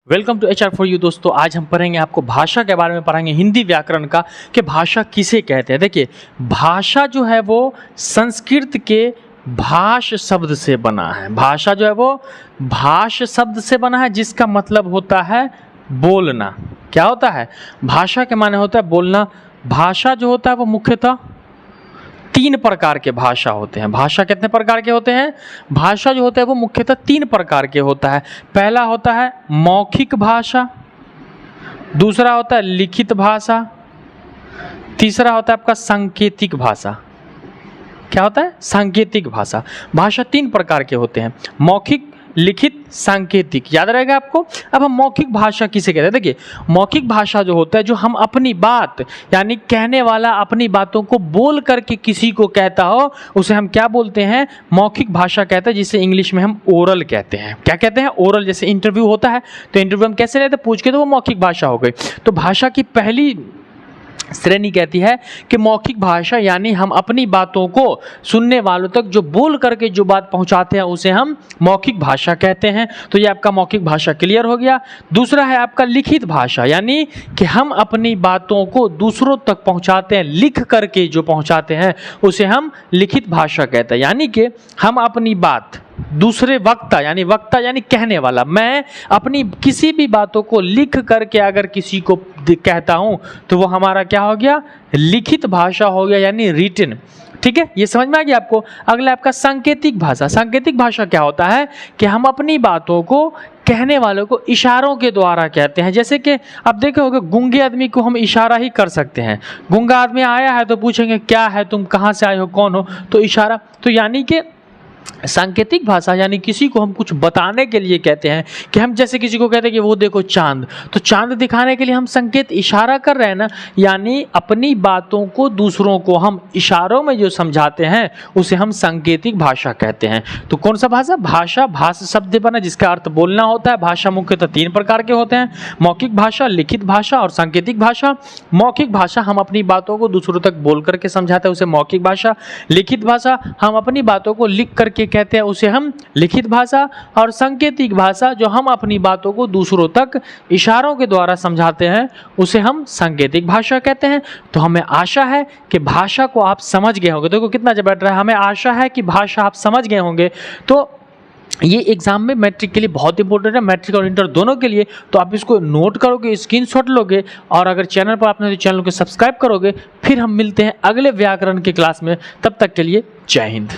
Welcome to HR for you. दोस्तों आज हम पढ़ेंगे, आपको भाषा के बारे में पढ़ाएंगे, हिंदी व्याकरण का, कि भाषा किसे कहते हैं। देखिए, भाषा जो है वो संस्कृत के भाष शब्द से बना है। भाषा जो है वो भाष शब्द से बना है, जिसका मतलब होता है बोलना। क्या होता है? भाषा के माने होता है बोलना। भाषा जो होता है वो मुख्यतः तीन प्रकार के भाषा होते हैं। भाषा कितने प्रकार के होते हैं? भाषा जो होता है वो मुख्यतः तीन प्रकार के होता है। पहला होता है मौखिक भाषा, दूसरा होता है लिखित भाषा, तीसरा होता है आपका सांकेतिक भाषा। क्या होता है? सांकेतिक भाषा। भाषा तीन प्रकार के होते हैं, मौखिक, लिखित, सांकेतिक। याद रहेगा आपको। अब हम मौखिक भाषा किसे कहते हैं? देखिए, मौखिक भाषा जो होता है, जो हम अपनी बात, यानी कहने वाला अपनी बातों को बोल करके किसी को कहता हो, उसे हम क्या बोलते हैं? मौखिक भाषा कहते हैं, जिसे इंग्लिश में हम ओरल कहते हैं। क्या कहते हैं? ओरल। जैसे इंटरव्यू होता है तो इंटरव्यू हम कैसे लेते हैं? पूछ के, तो वो मौखिक भाषा हो गई। तो भाषा की पहली श्रेणी कहती है कि मौखिक भाषा, यानी हम अपनी बातों को सुनने वालों तक जो बोल करके जो बात पहुंचाते हैं, उसे हम मौखिक भाषा कहते हैं। तो ये आपका मौखिक भाषा क्लियर हो गया। दूसरा है आपका लिखित भाषा, यानी कि हम अपनी बातों को दूसरों तक पहुंचाते हैं, लिख करके जो पहुंचाते हैं, उसे हम लिखित भाषा कहते हैं। यानी कि हम अपनी बात दूसरे वक्ता यानी कहने वाला, मैं अपनी किसी भी बातों को लिख करके अगर किसी को कहता हूं, तो वो हमारा क्या हो गया? लिखित भाषा हो गया, यानी रिटन। ठीक है, ये समझ में आ गया आपको। अगला आपका सांकेतिक भाषा। सांकेतिक भाषा क्या होता है कि हम अपनी बातों को कहने वालों को इशारों के द्वारा कहते हैं। जैसे कि आप देखे होंगे, गूंगे आदमी को हम इशारा ही कर सकते हैं। गूंगा आदमी आया है तो पूछेंगे क्या है, तुम कहाँ से आए हो, कौन हो, तो इशारा। तो यानी कि सांकेतिक भाषा, यानी किसी को हम कुछ बताने के लिए कहते हैं, कि हम जैसे किसी को कहते हैं कि वो देखो चांद, तो चांद दिखाने के लिए हम संकेत, इशारा कर रहे हैं ना। यानी अपनी बातों को दूसरों को हम इशारों में जो समझाते हैं, उसे हम सांकेतिक भाषा कहते हैं। तो कौन सा भाषा? भाषा भाष शब्द बना, जिसका अर्थ बोलना होता है। भाषा मुख्यतः तीन प्रकार के होते हैं, मौखिक भाषा, लिखित भाषा और सांकेतिक भाषा। मौखिक भाषा हम अपनी बातों को दूसरों तक बोल करके समझाते हैं, उसे मौखिक भाषा। लिखित भाषा हम अपनी बातों को लिख करके कहते हैं, उसे हम लिखित भाषा। और सांकेतिक भाषा जो हम अपनी बातों को दूसरों तक इशारों के द्वारा समझाते हैं, उसे हम सांकेतिक भाषा कहते हैं। तो हमें आशा है कि भाषा को आप समझ गए होंगे। देखो कितना जब बैठ रहा है, हमें आशा है कि भाषा आप समझ गए होंगे। तो ये एग्जाम में मैट्रिक के लिए बहुत इंपॉर्टेंट है, मैट्रिक और इंटर दोनों के लिए। तो आप इसको नोट करोगे, स्क्रीनशॉट लोगे, और अगर चैनल पर आपने तो चैनल को सब्सक्राइब करोगे। फिर हम मिलते हैं अगले व्याकरण की क्लास में। तब तक के लिए जय हिंद।